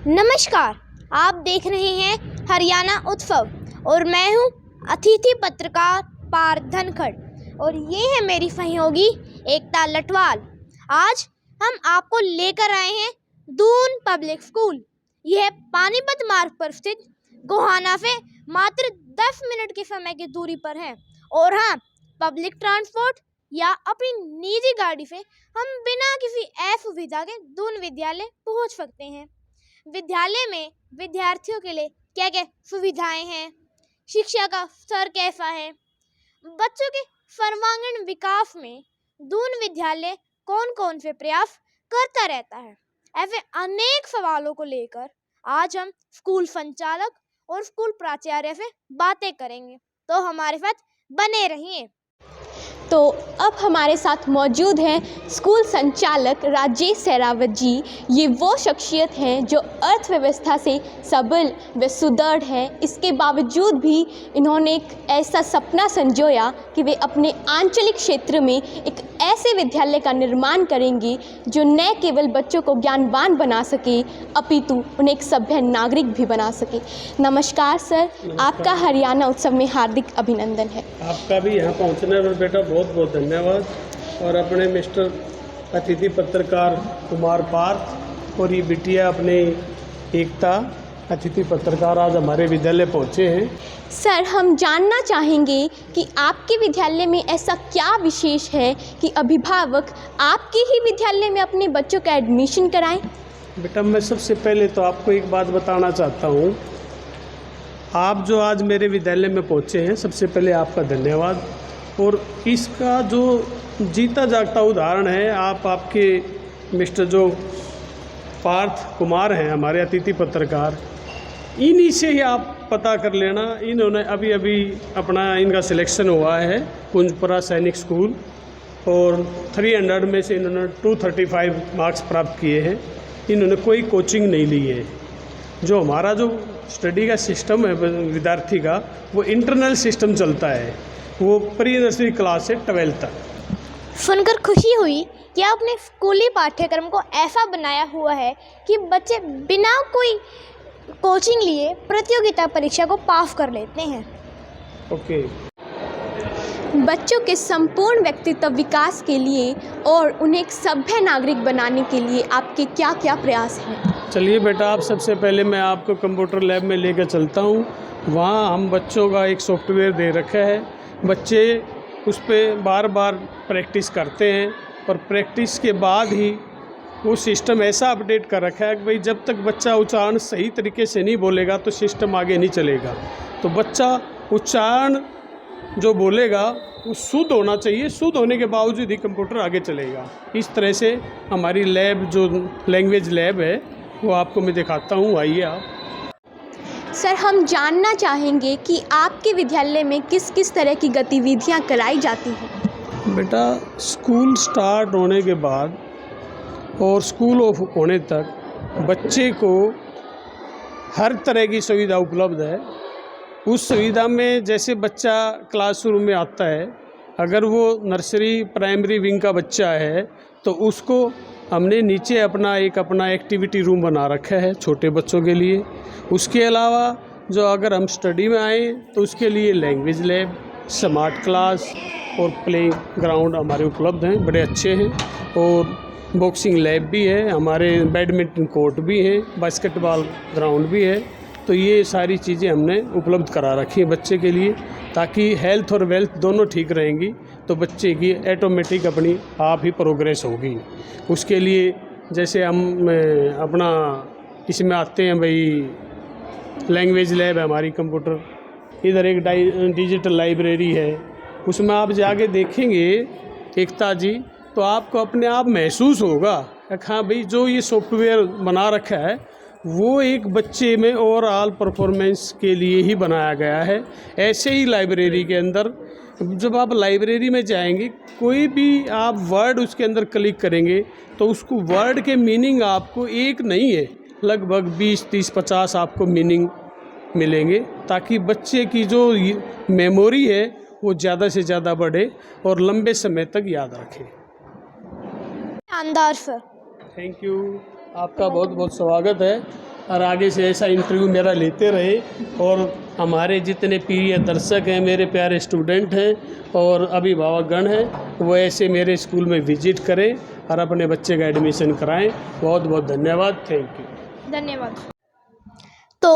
नमस्कार, आप देख रहे हैं हरियाणा उत्सव और मैं हूं अतिथि पत्रकार पार्थ धनखड़ और ये है मेरी सहयोगी एकता लटवाल। आज हम आपको लेकर आए हैं दून पब्लिक स्कूल। यह पानीपत मार्ग पर स्थित गोहाना से मात्र 10 मिनट के समय की दूरी पर है और हाँ, पब्लिक ट्रांसपोर्ट या अपनी निजी गाड़ी से हम बिना किसी असुविधा के दून विद्यालय पहुंच सकते हैं। विद्यालय में विद्यार्थियों के लिए क्या क्या सुविधाएं हैं, शिक्षा का स्तर कैसा है, बच्चों के सर्वांगीण विकास में दून विद्यालय कौन कौन से प्रयास करता रहता है, ऐसे अनेक सवालों को लेकर आज हम स्कूल संचालक और स्कूल प्राचार्य से बातें करेंगे, तो हमारे साथ बने रहिए। तो अब हमारे साथ मौजूद हैं स्कूल संचालक राजेश सहरावत जी। ये वो शख्सियत हैं जो अर्थव्यवस्था से सबल व सुदृढ़ है। इसके बावजूद भी इन्होंने एक ऐसा सपना संजोया कि वे अपने आंचलिक क्षेत्र में एक ऐसे विद्यालय का निर्माण करेंगे जो न केवल बच्चों को ज्ञानवान बना सके अपितु उन्हें एक सभ्य नागरिक भी बना सके। नमस्कार सर। नमस्कार। आपका हरियाणा उत्सव में हार्दिक अभिनंदन है। आपका भी यहाँ पहुँचने पर बेटा बहुत बहुत धन्यवाद। और अपने मिस्टर अतिथि पत्रकार कुमार पार्थ और ये बिटिया अपने एकता अतिथि पत्रकार आज हमारे विद्यालय पहुँचे हैं। सर, हम जानना चाहेंगे कि आपके विद्यालय में ऐसा क्या विशेष है कि अभिभावक आपके ही विद्यालय में अपने बच्चों का एडमिशन कराएं? बेटा, मैं सबसे पहले तो आपको एक बात बताना चाहता हूँ। आप जो आज मेरे विद्यालय में पहुँचे हैं, सबसे पहले आपका धन्यवाद। और इसका जो जीता जागता उदाहरण है आपके मिस्टर जो पार्थ कुमार हैं, हमारे अतिथि पत्रकार, इन्हीं से ही आप पता कर लेना। इन्होंने अभी इनका सिलेक्शन हुआ है कुंजपुरा सैनिक स्कूल और 300 में से इन्होंने 235 मार्क्स प्राप्त किए हैं। इन्होंने कोई कोचिंग नहीं ली है। जो हमारा जो स्टडी का सिस्टम है विद्यार्थी का, वो इंटरनल सिस्टम चलता है, वो प्री नर्सरी क्लास से 12th तक। सुनकर खुशी हुई कि आपने स्कूली पाठ्यक्रम को ऐसा बनाया हुआ है कि बच्चे बिना कोई कोचिंग लिए प्रतियोगिता परीक्षा को पास कर लेते हैं। ओके। बच्चों के संपूर्ण व्यक्तित्व विकास के लिए और उन्हें एक सभ्य नागरिक बनाने के लिए आपके क्या क्या प्रयास हैं? चलिए बेटा, आप सबसे पहले मैं आपको कंप्यूटर लैब में लेकर चलता हूँ। वहाँ हम बच्चों का एक सॉफ्टवेयर दे रखा है। बच्चे उस पर बार बार प्रैक्टिस करते हैं और प्रैक्टिस के बाद ही वो सिस्टम ऐसा अपडेट कर रखा है कि भाई जब तक बच्चा उच्चारण सही तरीके से नहीं बोलेगा तो सिस्टम आगे नहीं चलेगा। तो बच्चा उच्चारण जो बोलेगा वो शुद्ध होना चाहिए, शुद्ध होने के बावजूद ही कंप्यूटर आगे चलेगा। इस तरह से हमारी लैब जो लैंग्वेज लैब है वो आपको मैं दिखाता हूँ, आइए आप। सर, हम जानना चाहेंगे कि आपके विद्यालय में किस किस तरह की गतिविधियां कराई जाती हैं? बेटा, स्कूल स्टार्ट होने के बाद और स्कूल ऑफ होने तक बच्चे को हर तरह की सुविधा उपलब्ध है। उस सुविधा में जैसे बच्चा क्लासरूम में आता है, अगर वो नर्सरी प्राइमरी विंग का बच्चा है तो उसको हमने नीचे अपना एक्टिविटी रूम बना रखा है छोटे बच्चों के लिए। उसके अलावा जो अगर हम स्टडी में आए तो उसके लिए लैंग्वेज लैब, स्मार्ट क्लास और प्ले ग्राउंड हमारे उपलब्ध हैं, बड़े अच्छे हैं। और बॉक्सिंग लैब भी है, हमारे बैडमिंटन कोर्ट भी है, बास्केटबॉल ग्राउंड भी है। तो ये सारी चीज़ें हमने उपलब्ध करा रखी है बच्चे के लिए, ताकि हेल्थ और वेल्थ दोनों ठीक रहेंगी तो बच्चे की ऑटोमेटिक अपनी आप ही प्रोग्रेस होगी। उसके लिए जैसे हम अपना इसमें आते हैं भाई, लैंग्वेज लैब है हमारी कंप्यूटर, इधर एक डिजिटल लाइब्रेरी है, उसमें आप जाके देखेंगे एकता जी तो आपको अपने आप महसूस होगा कि हाँ भाई, जो ये सॉफ्टवेयर बना रखा है वो एक बच्चे में ओवरऑल परफॉर्मेंस के लिए ही बनाया गया है। ऐसे ही लाइब्रेरी के अंदर जब आप लाइब्रेरी में जाएंगे, कोई भी आप वर्ड उसके अंदर क्लिक करेंगे तो उसको वर्ड के मीनिंग आपको एक नहीं है, लगभग 20, 30, 50 आपको मीनिंग मिलेंगे, ताकि बच्चे की जो मेमोरी है वो ज़्यादा से ज़्यादा बढ़े और लंबे समय तक याद रखे। शानदार सर। थैंक यू, आपका बहुत बहुत स्वागत है। और आगे से ऐसा इंटरव्यू मेरा लेते रहे और हमारे जितने प्रिय दर्शक हैं, मेरे प्यारे स्टूडेंट हैं और अभिभावकगण हैं, वो ऐसे मेरे स्कूल में विजिट करें और अपने बच्चे का एडमिशन कराएं। बहुत बहुत धन्यवाद। Thank you. धन्यवाद। तो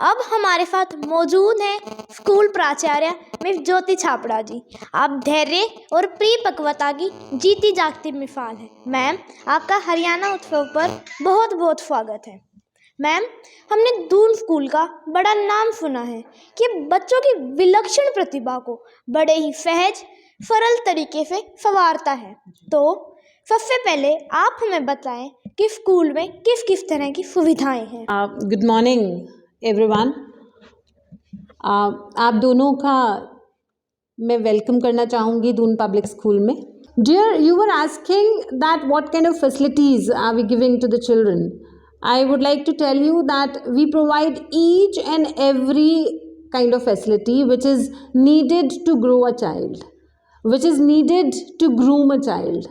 अब हमारे साथ मौजूद हैं स्कूल प्राचार्य मिस ज्योति छापड़ा जी। आप धैर्य और परिपक्वता की जीती जागती मिसाल हैं। मैम, आपका हरियाणा उत्सव पर बहुत बहुत स्वागत है। मैम, हमने दून स्कूल का बड़ा नाम सुना है कि बच्चों की विलक्षण प्रतिभा को बड़े ही सहज सरल तरीके से संवारता है। तो सबसे पहले आप हमें बताएं कि स्कूल में किस किस तरह की सुविधाएं हैं। Good morning everyone. आप दोनों का मैं वेलकम करना चाहूँगी दून पब्लिक स्कूल में। Dear, you were asking that what kind of facilities are we giving to the children. I would like to tell you that we provide each and every kind of facility which is needed to grow a child, which is needed to groom a child.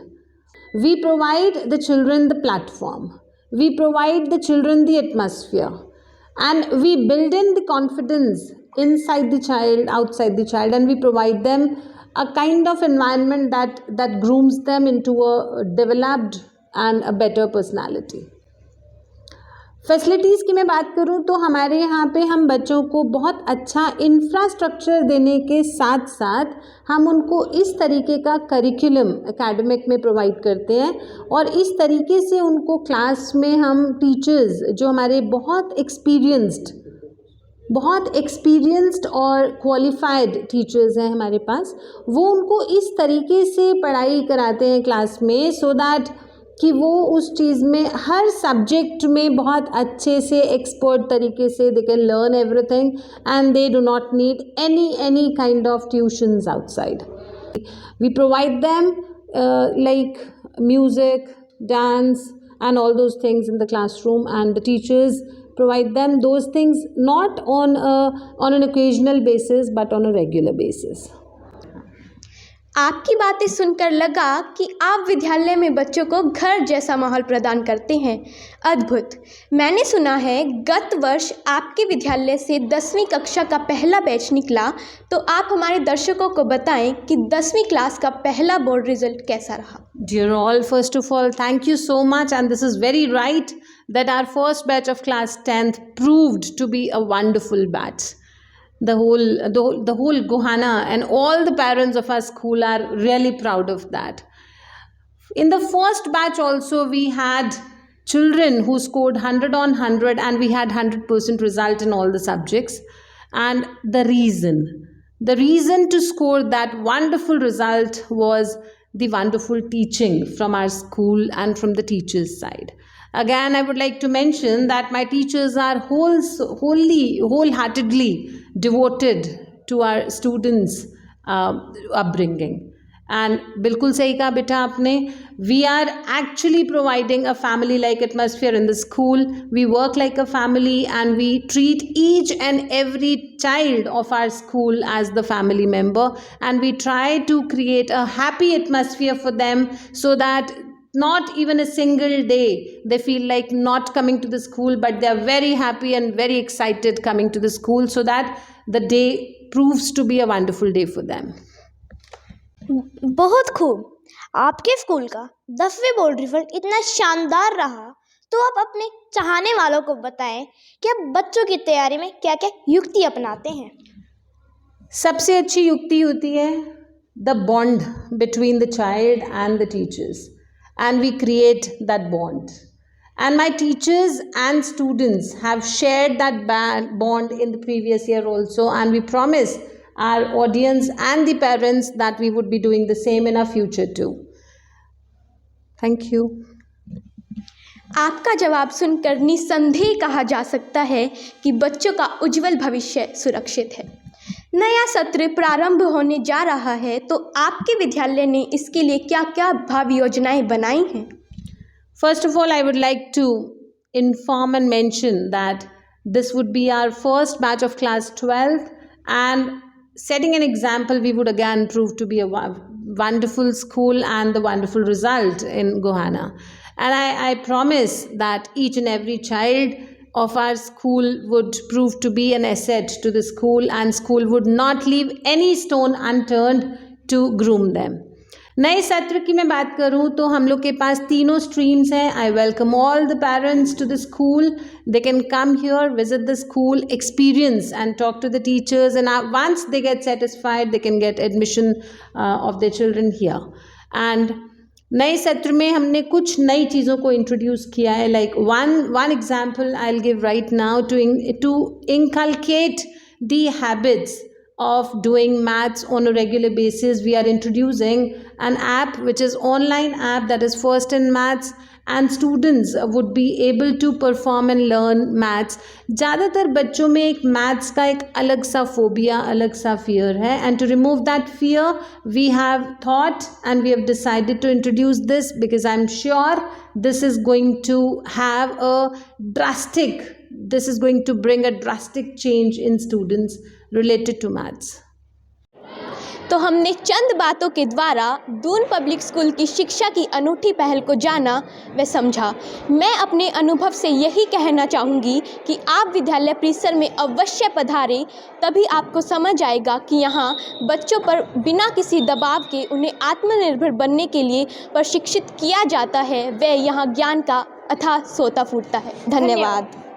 We provide the children the platform. We provide the children the atmosphere. And we build in the confidence inside the child, outside the child, and we provide them a kind of environment that grooms them into a developed and a better personality. Facilities की मैं बात करूं तो हमारे यहाँ पे हम बच्चों को बहुत अच्छा इंफ्रास्ट्रक्चर देने के साथ साथ हम उनको इस तरीके का करिकुलम एकेडमिक में प्रोवाइड करते हैं और इस तरीके से उनको क्लास में हम टीचर्स जो हमारे बहुत एक्सपीरियंस्ड और क्वालिफाइड टीचर्स हैं हमारे पास, वो उनको इस तरीके से पढ़ाई कराते हैं क्लास में सो दैट कि वो उस चीज़ में हर सब्जेक्ट में बहुत अच्छे से एक्सपर्ट तरीके से they can learn everything and they do not need any kind of tuitions outside. We provide them like music, dance and all those things in the classroom, and the teachers provide them those things not on an occasional basis but on a regular basis. आपकी बातें सुनकर लगा कि आप विद्यालय में बच्चों को घर जैसा माहौल प्रदान करते हैं। अद्भुत। मैंने सुना है गत वर्ष आपके विद्यालय से 10वीं कक्षा का पहला बैच निकला, तो आप हमारे दर्शकों को बताएं कि 10वीं क्लास का पहला बोर्ड रिजल्ट कैसा रहा। Dear all, first of all, thank you so much, and this is very right that our first batch of class 10th proved to be a wonderful batch. The whole Gohana and all the parents of our school are really proud of that. In the first batch also we had children who scored 100 on 100 and we had 100% result in all the subjects. And the reason to score that wonderful result was the wonderful teaching from our school and from the teachers' side. Again, I would like to mention that my teachers are wholeheartedly devoted to our students' upbringing. And बिल्कुल सही कहा बेटा आपने, we are actually providing a family-like atmosphere in the school. We work like a family and we treat each and every child of our school as the family member, and we try to create a happy atmosphere for them so that not even a single day they feel like not coming to the school, but they are very happy and very excited coming to the school so that the day proves to be a wonderful day for them. बहुत खूब। आपके school का 10वीं board result इतना शानदार रहा, तो आप अपने चाहने वालों को बताएं कि आप बच्चों की तैयारी में क्या क्या युक्ति अपनाते हैं। सबसे अच्छी युक्ति होती है the bond between the child and the teachers, and we create that bond. And my teachers and students have shared that bond in the previous year also, and we promise our audience and the parents that we would be doing the same in our future too. Thank you. आपका जवाब सुनकर निसंदेह कहा जा सकता है कि बच्चों का उज्जवल भविष्य सुरक्षित है। नया सत्र प्रारंभ होने जा रहा है, तो आपके विद्यालय ने इसके लिए क्या-क्या भावी योजनाएं बनाई हैं? First of all, I would like to inform and mention that this would be our first batch of class 12, and setting an example, we would again prove to be a wonderful school and the wonderful result in Gohana. And I promise that each and every child of our school would prove to be an asset to the school, and school would not leave any stone unturned to groom them. नए सत्र की मैं बात करूं तो हम लोग के पास तीनों स्ट्रीम्स हैं. I welcome all the parents to the school. They can come here, visit the school, experience and talk to the teachers, and once they get satisfied they can get admission of the children here. And नए सत्र में हमने कुछ नई चीज़ों को introduce किया है. Like one example I will give right now to inculcate the habits of doing maths on a regular basis. We are introducing an app which is online app that is First in Maths, and students would be able to perform and learn maths. ज़्यादातर बच्चों में एक maths का एक अलग सा phobia, अलग सा fear है, and to remove that fear we have thought and we have decided to introduce this, because I'm sure this is going to bring a drastic change in students related to maths. तो हमने चंद बातों के द्वारा Doon public school की शिक्षा की अनूठी पहल को जाना व समझा. मैं अपने अनुभव से यही कहना चाहूँगी कि आप विद्यालय परिसर में अवश्य पधारें, तभी आपको समझ आएगा कि यहाँ बच्चों पर बिना किसी दबाव के उन्हें आत्मनिर्भर बनने के लिए प्रशिक्षित किया जाता है व यहाँ ज्ञान का अथाह सोता फूटता है. धन्यवाद.